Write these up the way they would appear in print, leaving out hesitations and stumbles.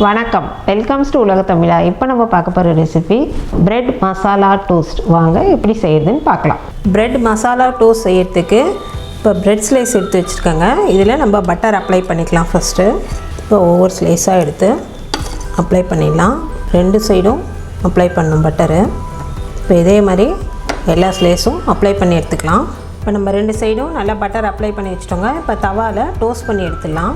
வணக்கம், welcomes to உலக தமிழா. இப்போ நம்ம பார்க்க போகிற ரெசிபி பிரெட் மசாலா டோஸ்ட். வாங்க எப்படி செய்யுதுன்னு பார்க்கலாம். பிரெட் மசாலா டோஸ்ட் செய்யறதுக்கு இப்போ பிரெட் ஸ்லைஸ் எடுத்து வச்சுருக்கேங்க. இதில் நம்ம பட்டர் அப்ளை பண்ணிக்கலாம். ஃபஸ்ட்டு இப்போ ஒவ்வொரு ஸ்லைஸாக எடுத்து அப்ளை பண்ணிடலாம். 2 சைடும் அப்ளை பண்ணணும் பட்டரு. இப்போ இதே மாதிரி எல்லா ஸ்லைஸும் அப்ளை பண்ணி எடுத்துக்கலாம். இப்போ நம்ம 2 சைடும் நல்லா பட்டர் அப்ளை பண்ணி வச்சுட்டோங்க. இப்போ தவாவில் டோஸ்ட் பண்ணி எடுத்துடலாம்.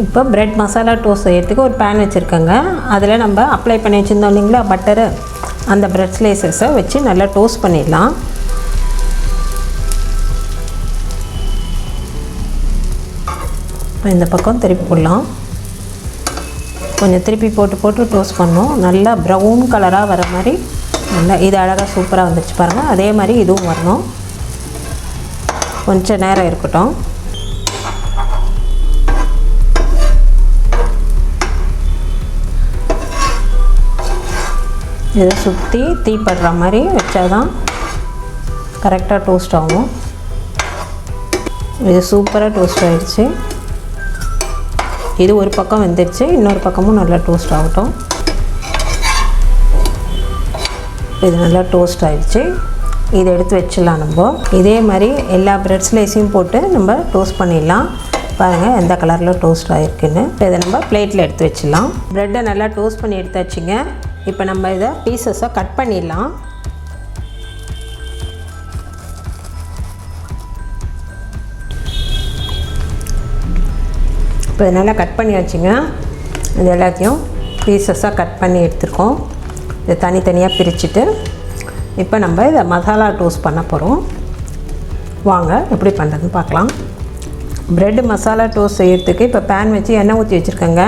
இப்போ பிரெட் மசாலா டோஸ்ட் செய்யறதுக்கு ஒரு பேன் வச்சுருக்கேங்க. அதில் நம்ம அப்ளை பண்ணி வச்சுருந்தோம் இல்லைங்களா பட்டரு, அந்த பிரெட் ஸ்லைசஸை வச்சு நல்லா டோஸ்ட் பண்ணிடலாம். இப்போ இந்த பக்கம் திருப்பி போடலாம். கொஞ்சம் திருப்பி போட்டு டோஸ்ட் பண்ணணும். நல்லா ப்ரௌன் கலராக வர மாதிரி நல்லா இது அழகாக சூப்பராக வந்துச்சு பாருங்கள். அதே மாதிரி இதுவும் வரணும். கொஞ்சம் நேரம் இருக்கட்டும். இதை சுற்றி தீப்படுற மாதிரி வச்சா தான் கரெக்டாக டோஸ்ட் ஆகும். இது சூப்பராக டோஸ்ட் ஆகிடுச்சு. இது ஒரு பக்கம் வெந்துடுச்சு, இன்னொரு பக்கமும் நல்லா டோஸ்ட் ஆகட்டும். இது நல்லா டோஸ்ட் ஆகிடுச்சு. இதை எடுத்து வச்சிடலாம். நம்ம இதே மாதிரி எல்லா பிரெட் ஸ்லைஸையும் போட்டு நம்ம டோஸ்ட் பண்ணிடலாம். பாருங்கள் எந்த கலரில் டோஸ்ட் ஆகிருக்குன்னு. இதை நம்ம பிளேட்டில் எடுத்து வச்சிடலாம். ப்ரெட்டை நல்லா டோஸ்ட் பண்ணி எடுத்தாச்சுங்க. இப்போ நம்ம இதை பீசஸாக கட் பண்ணிடலாம். இப்போ இதனால் கட் பண்ணி வச்சுங்க. இது எல்லாத்தையும் பீசஸாக கட் பண்ணி எடுத்துருக்கோம். இதை தனித்தனியாக பிரிச்சுட்டு இப்போ நம்ம இதை மசாலா டோஸ்ட் பண்ண போகிறோம். வாங்க எப்படி பண்ணுறதுன்னு பார்க்கலாம். ப்ரெட் மசாலா டோஸ்ட் செய்யறதுக்கு இப்போ பேன் வச்சு எண்ணெய் ஊற்றி வச்சுருக்கேங்க.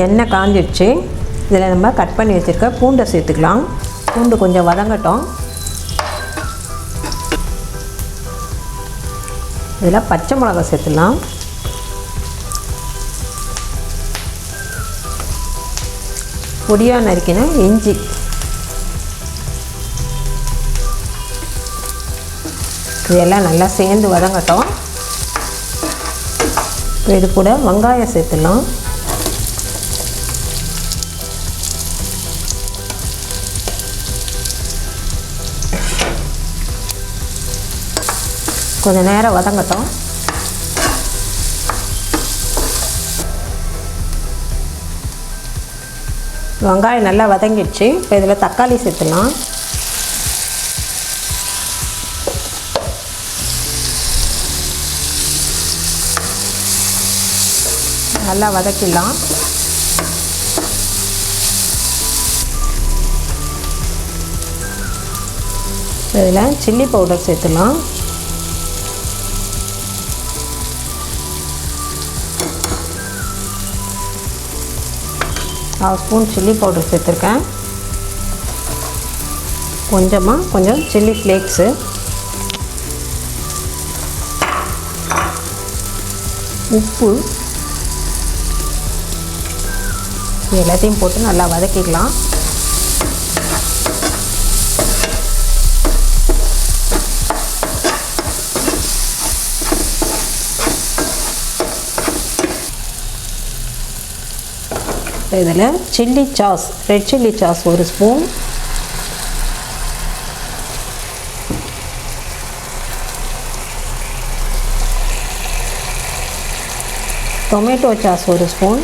எண்ணெய் காஞ்சிடுச்சு. இதில் நம்ம கட் பண்ணி வச்சுருக்க பூண்டை சேர்த்துக்கலாம். பூண்டு கொஞ்சம் வதங்கட்டும். இதில் பச்சை மிளகா சேர்த்துக்கலாம். பொடியாக நறுக்கின இஞ்சி, இதெல்லாம் நல்லா சேர்ந்து வதங்கட்டும். இது கூட வெங்காயம் சேர்த்துடலாம். கொஞ்சம் நேரம் வதங்கட்டும். வெங்காயம் நல்லா வதங்கிடுச்சு. இப்போ இதில் தக்காளி சேர்த்துலாம். நல்லா வதக்கிடலாம். இதில் சில்லி பவுடர் சேர்த்துலாம். ½ ஸ்பூன் சில்லி பவுடர் சேர்த்துருக்கேன். கொஞ்சம் சில்லி ஃப்ளேக்ஸு, உப்பு, எல்லாத்தையும் போட்டு நல்லா வதக்கிக்கலாம். இதில் chilli sauce, red chilli sauce 1 spoon, tomato sauce 1 spoon,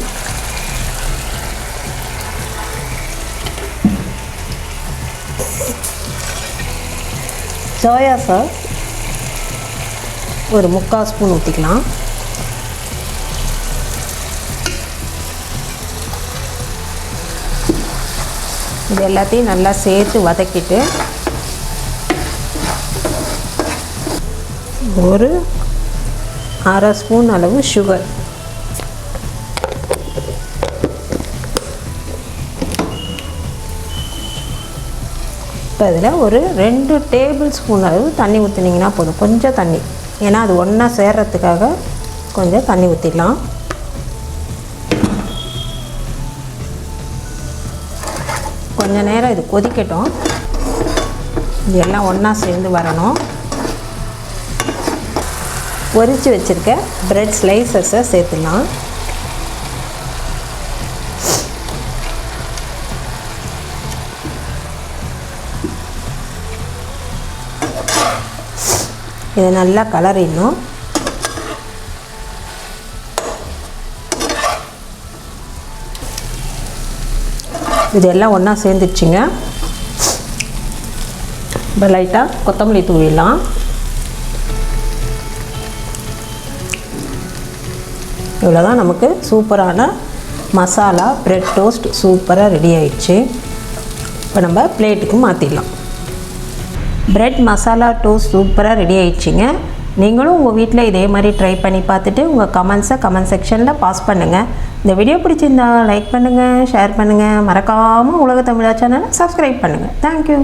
soya sauce 1/4 spoon ஊற்றிக்கலாம். இது எல்லாத்தையும் நல்லா சேர்த்து வதக்கிட்டு ஒரு ½ ஸ்பூன் அளவு சுகர், இப்போ இதில் ஒரு 2 டேபிள் ஸ்பூன் அளவு தண்ணி ஊற்றினீங்கன்னா போதும். கொஞ்சம் தண்ணி, ஏன்னா அது ஒன்றா சேர்கிறதுக்காக கொஞ்சம் தண்ணி ஊற்றிடலாம். கொஞ்சம் நேரம் இது கொதிக்கட்டும். இது எல்லாம் ஒன்றா சேர்ந்து வரணும். பொரித்து வச்சுருக்க பிரெட் ஸ்லைசஸை சேர்த்துலாம். இதை நல்லா கலரிடணும். இதெல்லாம் ஒன்றா சேர்ந்துடுச்சிங்க. இப்போ லைட்டாக கொத்தமல்லி தூவிடலாம். இவ்வளோதான், நமக்கு சூப்பரான மசாலா பிரெட் டோஸ்ட் சூப்பராக ரெடி ஆயிடுச்சு. இப்போ நம்ம பிளேட்டுக்கு மாற்றிடலாம். பிரெட் மசாலா டோஸ்ட் சூப்பராக ரெடி ஆயிடுச்சிங்க. நீங்களும் உங்கள் வீட்டில் இதே மாதிரி ட்ரை பண்ணி பார்த்துட்டு உங்கள் கமெண்ட்ஸை கமெண்ட் செக்ஷனில் பாஸ் பண்ணுங்கள். இந்த வீடியோ பிடிச்சிருந்தா லைக் பண்ணுங்கள், ஷேர் பண்ணுங்கள், மறக்காமல் உலக தமிழா சேனலை சப்ஸ்கிரைப் பண்ணுங்கள். தேங்க்யூ.